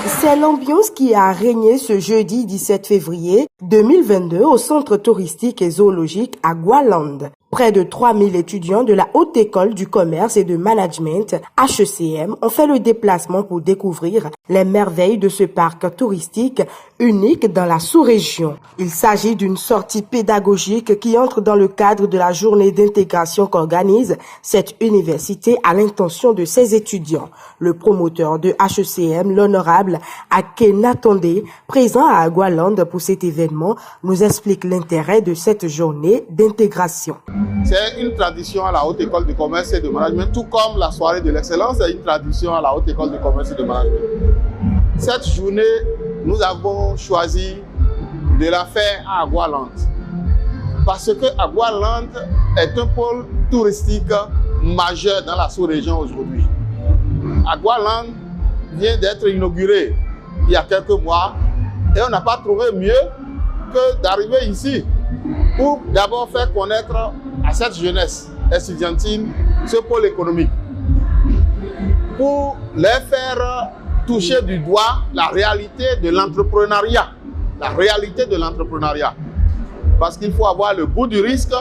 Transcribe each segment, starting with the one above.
C'est l'ambiance qui a régné ce jeudi 17 février 2022 au centre touristique et zoologique Agualand. Près de 3000 étudiants de la Haute École du Commerce et de Management, HECM, ont fait le déplacement pour découvrir les merveilles de ce parc touristique unique dans la sous-région. Il s'agit d'une sortie pédagogique qui entre dans le cadre de la journée d'intégration qu'organise cette université à l'intention de ses étudiants. Le promoteur de HECM, l'honorable Akena Tondé, présent à Agualand pour cet événement, nous explique l'intérêt de cette journée d'intégration. C'est une tradition à la Haute École de Commerce et de Management, tout comme la soirée de l'excellence est une tradition à la Haute École de Commerce et de Management. Cette journée, nous avons choisi de la faire à Agualand parce que Agualand est un pôle touristique majeur dans la sous-région aujourd'hui. Agualand vient d'être inauguré il y a quelques mois et on n'a pas trouvé mieux que d'arriver ici pour d'abord faire connaître à cette jeunesse estudiantine ce pôle économique, pour les faire toucher du doigt la réalité de l'entrepreneuriat. La réalité de l'entrepreneuriat. Parce qu'il faut avoir le goût du risque,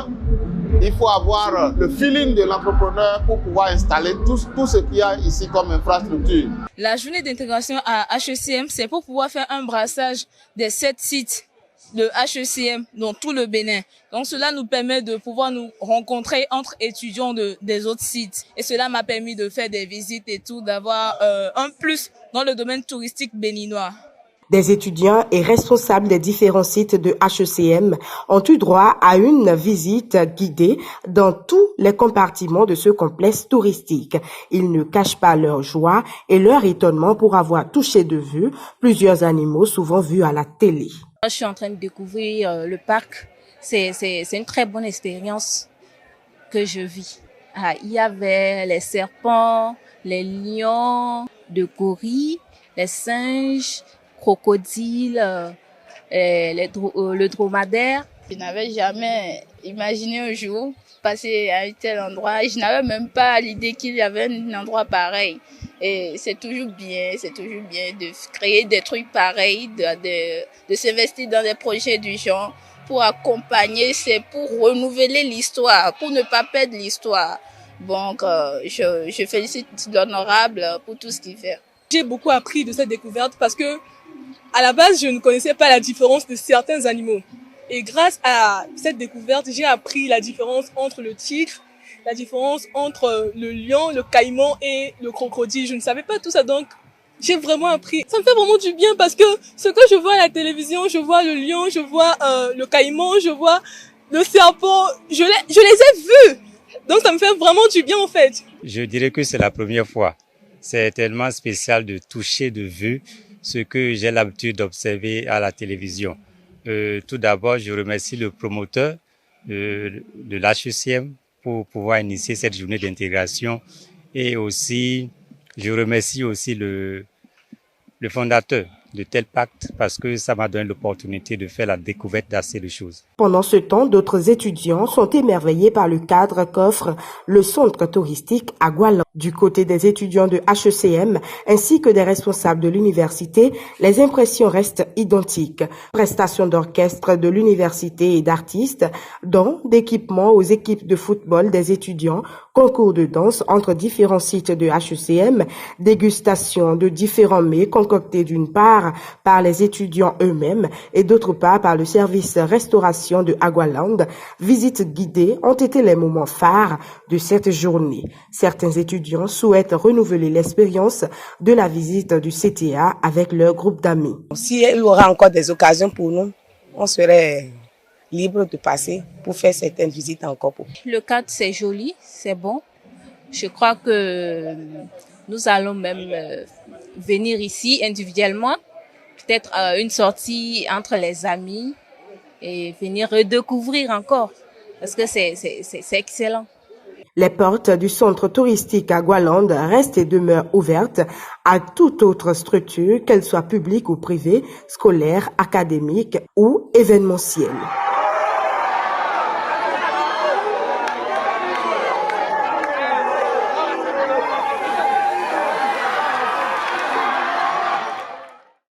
il faut avoir le feeling de l'entrepreneur pour pouvoir installer tout ce qu'il y a ici comme infrastructure. La journée d'intégration à HECM, c'est pour pouvoir faire un brassage des 7 sites de HECM dans tout le Bénin. Donc cela nous permet de pouvoir nous rencontrer entre étudiants des autres sites. Et cela m'a permis de faire des visites et tout, d'avoir un plus dans le domaine touristique béninois. Des étudiants et responsables des différents sites de HECM ont eu droit à une visite guidée dans tous les compartiments de ce complexe touristique. Ils ne cachent pas leur joie et leur étonnement pour avoir touché de vue plusieurs animaux souvent vus à la télé. Je suis en train de découvrir le parc. C'est une très bonne expérience que je vis. Il y avait les serpents, les lions de gorilles, les singes, crocodiles, le dromadaire. Je n'avais jamais imaginé un jour passer à un tel endroit. Je n'avais même pas l'idée qu'il y avait un endroit pareil. Et c'est toujours bien de créer des trucs pareils, de s'investir dans des projets du genre pour accompagner, c'est pour renouveler l'histoire, pour ne pas perdre l'histoire. Donc, je félicite l'honorable pour tout ce qu'il fait. J'ai beaucoup appris de cette découverte parce que, à la base, je ne connaissais pas la différence de certains animaux. Et grâce à cette découverte, j'ai appris la différence entre le tigre, la différence entre le lion, le caïman et le crocodile. Je ne savais pas tout ça, donc j'ai vraiment appris. Ça me fait vraiment du bien parce que ce que je vois à la télévision, je vois le lion, je vois le caïman, je vois le serpent, je les ai vus. Donc ça me fait vraiment du bien en fait. Je dirais que c'est la première fois. C'est tellement spécial de toucher de vue ce que j'ai l'habitude d'observer à la télévision. Tout d'abord, je remercie le promoteur de l'HECM pour pouvoir initier cette journée d'intégration et aussi, je remercie aussi le fondateur de tel pacte parce que ça m'a donné l'opportunité de faire la découverte d'assez de choses. Pendant ce temps, d'autres étudiants sont émerveillés par le cadre qu'offre le centre touristique Agualand. Du côté des étudiants de HECM ainsi que des responsables de l'université, les impressions restent identiques. Prestations d'orchestre de l'université et d'artistes, dons d'équipements aux équipes de football des étudiants, concours de danse entre différents sites de HECM, dégustation de différents mets concoctés d'une part par les étudiants eux-mêmes et d'autre part par le service restauration de Agualand. Visites guidées ont été les moments phares de cette journée. Certains étudiants souhaitent renouveler l'expérience de la visite du CTA avec leur groupe d'amis. Si il y aura encore des occasions pour nous, on serait libre de passer pour faire certaines visites encore. Le cadre, c'est joli, c'est bon. Je crois que nous allons même venir ici individuellement, peut-être une sortie entre les amis et venir redécouvrir encore parce que c'est excellent. Les portes du centre touristique Agualand restent et demeurent ouvertes à toute autre structure, qu'elle soit publique ou privée, scolaire, académique ou événementielle.